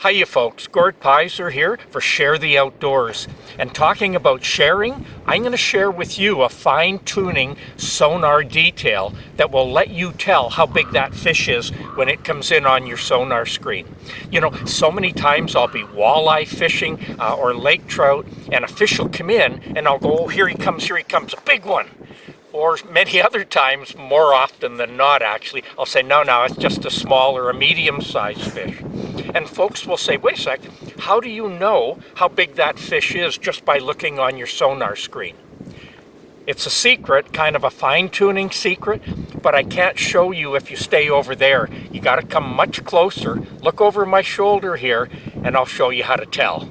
Hiya folks, Gord Pyzer here for Share the Outdoors. And talking about sharing, I'm going to share with you a fine-tuning sonar detail that will let you tell how big that fish is when it comes in on your sonar screen. You know, so many times I'll be walleye fishing or lake trout, and a fish will come in and I'll go, oh, here he comes, a big one. Or many other times, more often than not actually, I'll say, no, it's just a small or a medium-sized fish. And folks will say, wait a sec, how do you know how big that fish is just by looking on your sonar screen? It's a secret, kind of a fine-tuning secret, but I can't show you if you stay over there. You got to come much closer, look over my shoulder here, and I'll show you how to tell.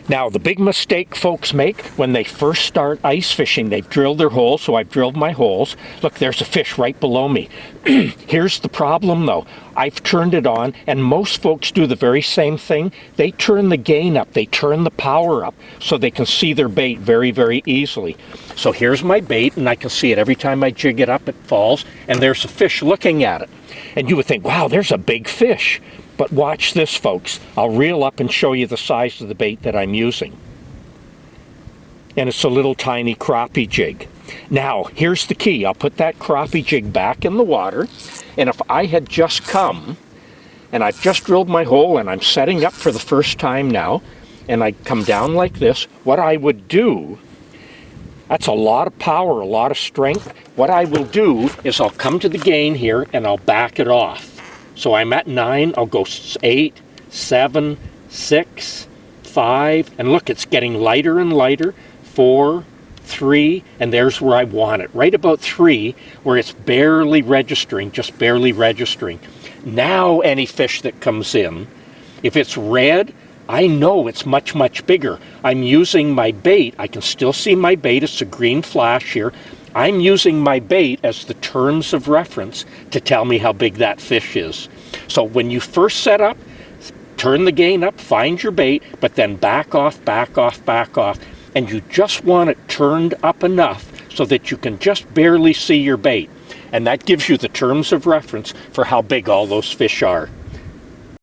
Now, the big mistake folks make when they first start ice fishing, they've drilled their holes, so I've drilled my holes. Look, there's a fish right below me. Here's the problem though. I've turned it on, and most folks do the very same thing. They turn the gain up, they turn the power up, so they can see their bait very, very easily. So here's my bait, and I can see it every time I jig it up, it falls, and there's a fish looking at it. And you would think, wow, there's a big fish. But watch this, folks. I'll reel up and show you the size of the bait that I'm using. And it's a little tiny crappie jig. Now, here's the key. I'll put that crappie jig back in the water, and if I had just come, and I've just drilled my hole, and I'm setting up for the first time now, and I come down like this, what I would do, that's a lot of power, a lot of strength. What I will do is I'll come to the gain here, and I'll back it off. So I'm at 9, I'll go 8, 7, 6, 5, and look, it's getting lighter and lighter. 4, 3, and there's where I want it. Right about 3, where it's barely registering, just barely registering. Now any fish that comes in, if it's red, I know it's much, much bigger. I'm using my bait. I can still see my bait. It's a green flash here. I'm using my bait as the terms of reference to tell me how big that fish is. So when you first set up, turn the gain up, find your bait, but then back off, back off, back off. And you just want it turned up enough so that you can just barely see your bait. And that gives you the terms of reference for how big all those fish are.